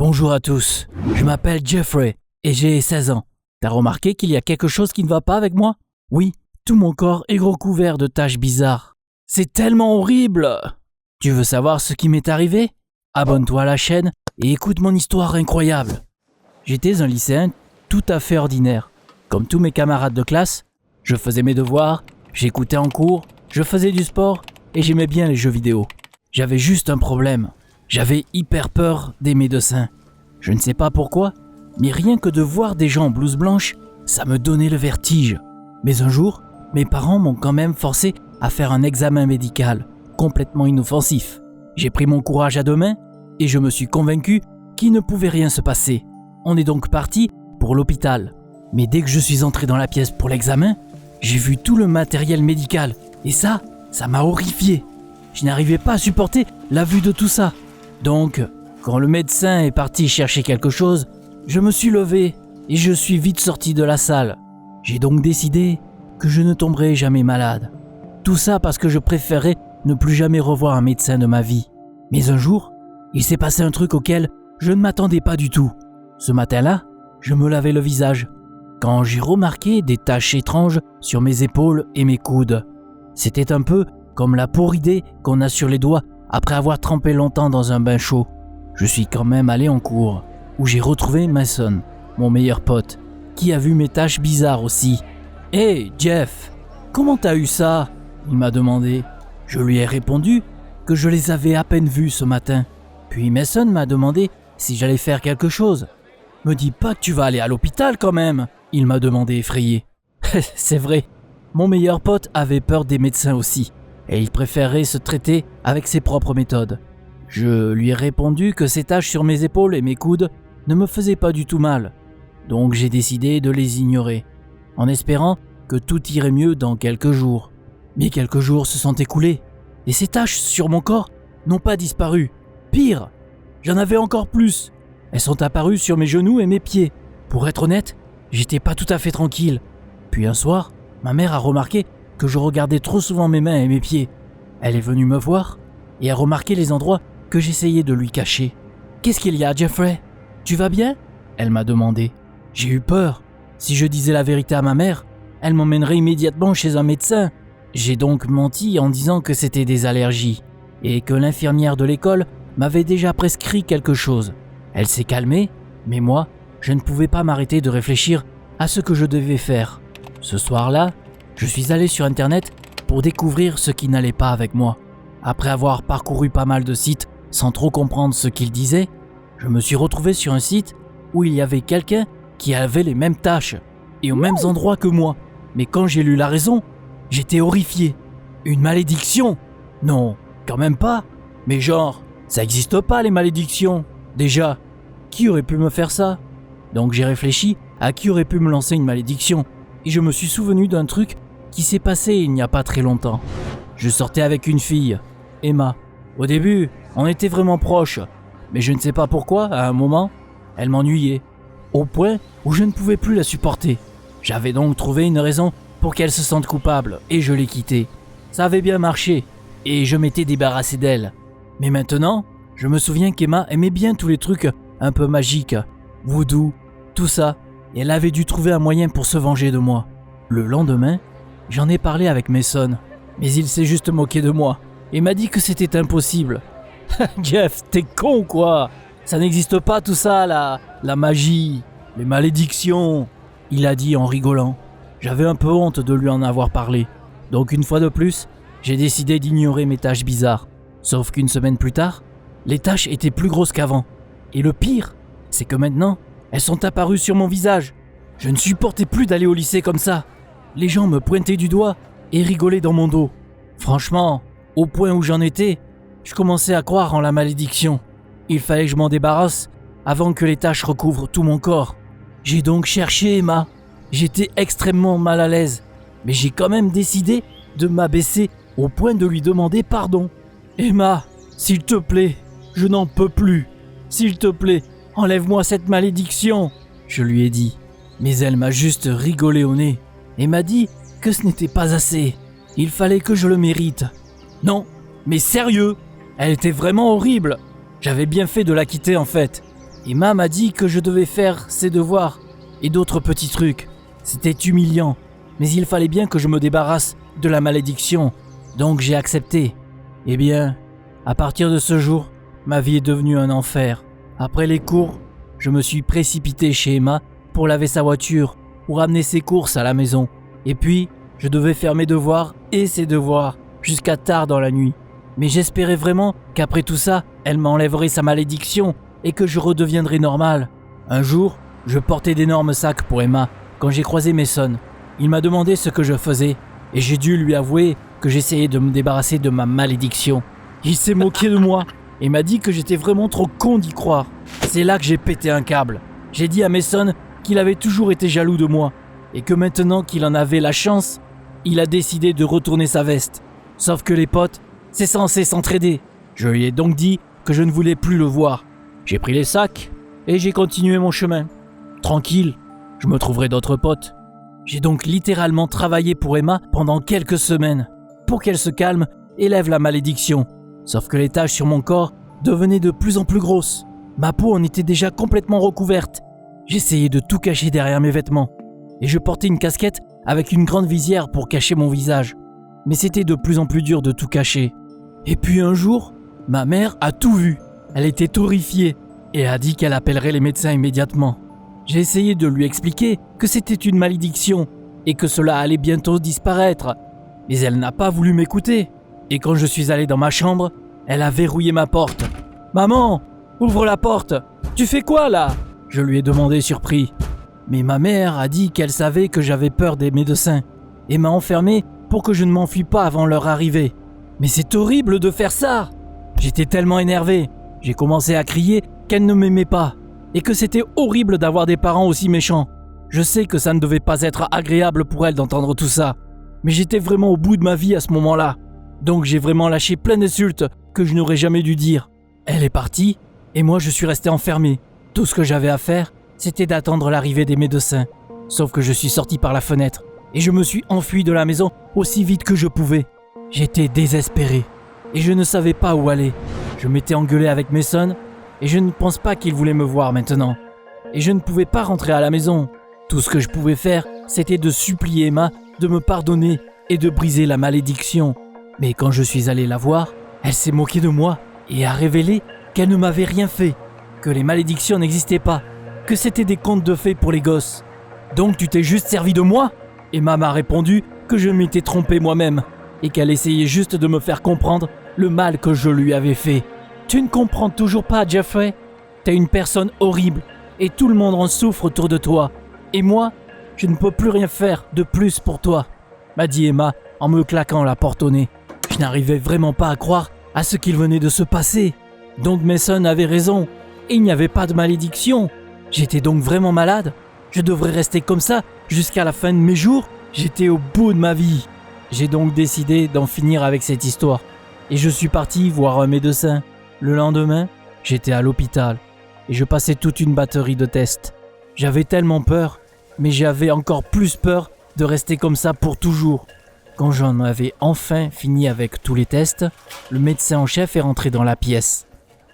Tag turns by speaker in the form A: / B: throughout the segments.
A: Bonjour à tous, je m'appelle Jeffrey et j'ai 16 ans. T'as remarqué qu'il y a quelque chose qui ne va pas avec moi? Oui, tout mon corps est recouvert de taches bizarres. C'est tellement horrible! Tu veux savoir ce qui m'est arrivé? Abonne-toi à la chaîne et écoute mon histoire incroyable. J'étais un lycéen tout à fait ordinaire. Comme tous mes camarades de classe, je faisais mes devoirs, j'écoutais en cours, je faisais du sport et j'aimais bien les jeux vidéo. J'avais juste un problème. J'avais hyper peur des médecins. Je ne sais pas pourquoi, mais rien que de voir des gens en blouse blanche, ça me donnait le vertige. Mais un jour, mes parents m'ont quand même forcé à faire un examen médical, complètement inoffensif. J'ai pris mon courage à deux mains et je me suis convaincu qu'il ne pouvait rien se passer. On est donc parti pour l'hôpital. Mais dès que je suis entré dans la pièce pour l'examen, j'ai vu tout le matériel médical et ça m'a horrifié. Je n'arrivais pas à supporter la vue de tout ça. Donc, quand le médecin est parti chercher quelque chose, je me suis levé et je suis vite sorti de la salle. J'ai donc décidé que je ne tomberai jamais malade. Tout ça parce que je préférais ne plus jamais revoir un médecin de ma vie. Mais un jour, il s'est passé un truc auquel je ne m'attendais pas du tout. Ce matin-là, je me lavais le visage, quand j'ai remarqué des taches étranges sur mes épaules et mes coudes. C'était un peu comme la peau ridée qu'on a sur les doigts après avoir trempé longtemps dans un bain chaud. Je suis quand même allé en cours, où j'ai retrouvé Mason, mon meilleur pote, qui a vu mes taches bizarres aussi. « Hey Jeff, comment t'as eu ça ?» il m'a demandé. Je lui ai répondu que je les avais à peine vus ce matin. Puis Mason m'a demandé si j'allais faire quelque chose. « Me dis pas que tu vas aller à l'hôpital quand même !» il m'a demandé effrayé. C'est vrai, mon meilleur pote avait peur des médecins aussi, et il préférait se traiter avec ses propres méthodes. Je lui ai répondu que ces taches sur mes épaules et mes coudes ne me faisaient pas du tout mal, donc j'ai décidé de les ignorer, en espérant que tout irait mieux dans quelques jours. Mais quelques jours se sont écoulés, et ces taches sur mon corps n'ont pas disparu. Pire, j'en avais encore plus. Elles sont apparues sur mes genoux et mes pieds. Pour être honnête, j'étais pas tout à fait tranquille. Puis un soir, ma mère a remarqué que je regardais trop souvent mes mains et mes pieds. Elle est venue me voir et a remarqué les endroits que j'essayais de lui cacher. « Qu'est-ce qu'il y a, Jeffrey? Tu vas bien ?» elle m'a demandé. J'ai eu peur. Si je disais la vérité à ma mère, elle m'emmènerait immédiatement chez un médecin. J'ai donc menti en disant que c'était des allergies et que l'infirmière de l'école m'avait déjà prescrit quelque chose. Elle s'est calmée, mais moi, je ne pouvais pas m'arrêter de réfléchir à ce que je devais faire. Ce soir-là, je suis allé sur Internet pour découvrir ce qui n'allait pas avec moi. Après avoir parcouru pas mal de sites sans trop comprendre ce qu'ils disaient, je me suis retrouvé sur un site où il y avait quelqu'un qui avait les mêmes tâches et aux mêmes endroits que moi. Mais quand j'ai lu la raison, j'étais horrifié. Une malédiction? Non, quand même pas. Mais genre, ça n'existe pas les malédictions. Déjà, qui aurait pu me faire ça? Donc j'ai réfléchi à qui aurait pu me lancer une malédiction. Et je me suis souvenu d'un truc qui s'est passé il n'y a pas très longtemps. Je sortais avec une fille, Emma. Au début, on était vraiment proches. Mais je ne sais pas pourquoi, à un moment, elle m'ennuyait. Au point où je ne pouvais plus la supporter. J'avais donc trouvé une raison pour qu'elle se sente coupable et je l'ai quittée. Ça avait bien marché et je m'étais débarrassé d'elle. Mais maintenant, je me souviens qu'Emma aimait bien tous les trucs un peu magiques, voodoo, tout ça, et elle avait dû trouver un moyen pour se venger de moi. Le lendemain, j'en ai parlé avec Mason, mais il s'est juste moqué de moi et m'a dit que c'était impossible. Jeff, t'es con quoi? Ça n'existe pas tout ça, la magie, les malédictions, il a dit en rigolant. J'avais un peu honte de lui en avoir parlé, donc une fois de plus, j'ai décidé d'ignorer mes taches bizarres. Sauf qu'une semaine plus tard, les taches étaient plus grosses qu'avant. Et le pire, c'est que maintenant, elles sont apparues sur mon visage. Je ne supportais plus d'aller au lycée comme ça. Les gens me pointaient du doigt et rigolaient dans mon dos. Franchement, au point où j'en étais, je commençais à croire en la malédiction. Il fallait que je m'en débarrasse avant que les taches recouvrent tout mon corps. J'ai donc cherché Emma. J'étais extrêmement mal à l'aise, mais j'ai quand même décidé de m'abaisser au point de lui demander pardon. « Emma, s'il te plaît, je n'en peux plus. S'il te plaît, enlève-moi cette malédiction. » Je lui ai dit. Mais elle m'a juste rigolé au nez et m'a dit que ce n'était pas assez. Il fallait que je le mérite. Non, mais sérieux, elle était vraiment horrible. J'avais bien fait de la quitter en fait. Emma m'a dit que je devais faire ses devoirs et d'autres petits trucs. C'était humiliant, mais il fallait bien que je me débarrasse de la malédiction, donc j'ai accepté. Eh bien, à partir de ce jour, ma vie est devenue un enfer. Après les cours, je me suis précipité chez Emma pour laver sa voiture ou ramener ses courses à la maison. Et puis, je devais faire mes devoirs et ses devoirs jusqu'à tard dans la nuit. Mais j'espérais vraiment qu'après tout ça, elle m'enlèverait sa malédiction et que je redeviendrais normal. Un jour, je portais d'énormes sacs pour Emma quand j'ai croisé Mason. Il m'a demandé ce que je faisais et j'ai dû lui avouer que j'essayais de me débarrasser de ma malédiction. Il s'est moqué de moi et m'a dit que j'étais vraiment trop con d'y croire. C'est là que j'ai pété un câble. J'ai dit à Mason qu'il avait toujours été jaloux de moi et que maintenant qu'il en avait la chance, il a décidé de retourner sa veste. Sauf que les potes, c'est censé s'entraider. Je lui ai donc dit que je ne voulais plus le voir. J'ai pris les sacs et j'ai continué mon chemin. Tranquille, je me trouverai d'autres potes. J'ai donc littéralement travaillé pour Emma pendant quelques semaines pour qu'elle se calme et lève la malédiction. Sauf que les taches sur mon corps devenaient de plus en plus grosses. Ma peau en était déjà complètement recouverte. J'essayais de tout cacher derrière mes vêtements. Et je portais une casquette avec une grande visière pour cacher mon visage. Mais c'était de plus en plus dur de tout cacher. Et puis un jour, ma mère a tout vu. Elle était horrifiée et a dit qu'elle appellerait les médecins immédiatement. J'ai essayé de lui expliquer que c'était une malédiction et que cela allait bientôt disparaître. Mais elle n'a pas voulu m'écouter. Et quand je suis allé dans ma chambre, elle a verrouillé ma porte. « Maman, ouvre la porte! Tu fais quoi là ?» Je lui ai demandé surpris. Mais ma mère a dit qu'elle savait que j'avais peur des médecins et m'a enfermé pour que je ne m'enfuis pas avant leur arrivée. Mais c'est horrible de faire ça! J'étais tellement énervé. J'ai commencé à crier qu'elle ne m'aimait pas et que c'était horrible d'avoir des parents aussi méchants. Je sais que ça ne devait pas être agréable pour elle d'entendre tout ça, mais j'étais vraiment au bout de ma vie à ce moment-là. Donc j'ai vraiment lâché plein d'insultes que je n'aurais jamais dû dire. Elle est partie et moi je suis resté enfermé. Tout ce que j'avais à faire, c'était d'attendre l'arrivée des médecins. Sauf que je suis sorti par la fenêtre et je me suis enfui de la maison aussi vite que je pouvais. J'étais désespéré et je ne savais pas où aller. Je m'étais engueulé avec Mason et je ne pense pas qu'il voulait me voir maintenant. Et je ne pouvais pas rentrer à la maison. Tout ce que je pouvais faire, c'était de supplier Emma de me pardonner et de briser la malédiction. Mais quand je suis allé la voir, elle s'est moquée de moi et a révélé qu'elle ne m'avait rien fait, que les malédictions n'existaient pas, que c'était des contes de fées pour les gosses. Donc tu t'es juste servi de moi ? Emma m'a répondu que je m'étais trompé moi-même et qu'elle essayait juste de me faire comprendre le mal que je lui avais fait. Tu ne comprends toujours pas, Jeffrey ? T'es une personne horrible et tout le monde en souffre autour de toi. Et moi, je ne peux plus rien faire de plus pour toi, m'a dit Emma en me claquant la porte au nez. Je n'arrivais vraiment pas à croire à ce qu'il venait de se passer. Donc Mason avait raison et il n'y avait pas de malédiction. J'étais donc vraiment malade. Je devrais rester comme ça jusqu'à la fin de mes jours. J'étais au bout de ma vie. J'ai donc décidé d'en finir avec cette histoire. Et je suis parti voir un médecin. Le lendemain, j'étais à l'hôpital et je passais toute une batterie de tests. J'avais tellement peur, mais j'avais encore plus peur de rester comme ça pour toujours. Quand j'en avais enfin fini avec tous les tests, le médecin en chef est rentré dans la pièce.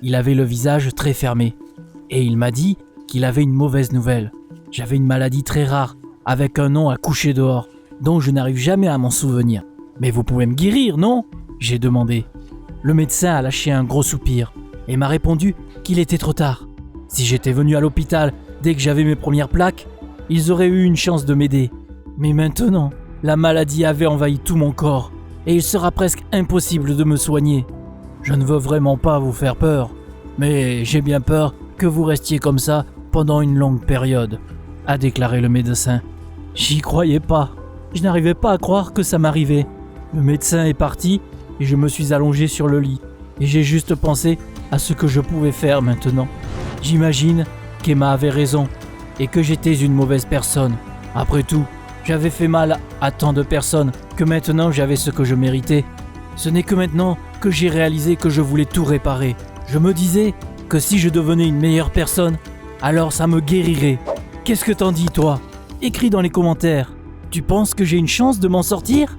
A: Il avait le visage très fermé et il m'a dit qu'il avait une mauvaise nouvelle. J'avais une maladie très rare avec un nom à coucher dehors dont je n'arrive jamais à m'en souvenir. « Mais vous pouvez me guérir, non ?» j'ai demandé. Le médecin a lâché un gros soupir et m'a répondu qu'il était trop tard. Si j'étais venu à l'hôpital dès que j'avais mes premières plaques, ils auraient eu une chance de m'aider. Mais maintenant, la maladie avait envahi tout mon corps et il sera presque impossible de me soigner. Je ne veux vraiment pas vous faire peur, mais j'ai bien peur que vous restiez comme ça pendant une longue période, a déclaré le médecin. J'y croyais pas. Je n'arrivais pas à croire que ça m'arrivait. Le médecin est parti et je me suis allongé sur le lit et j'ai juste pensé à ce que je pouvais faire maintenant. J'imagine qu'Emma avait raison et que j'étais une mauvaise personne. Après tout, j'avais fait mal à tant de personnes que maintenant j'avais ce que je méritais. Ce n'est que maintenant que j'ai réalisé que je voulais tout réparer. Je me disais que si je devenais une meilleure personne, alors ça me guérirait. Qu'est-ce que t'en dis, toi ? Écris dans les commentaires. Tu penses que j'ai une chance de m'en sortir ?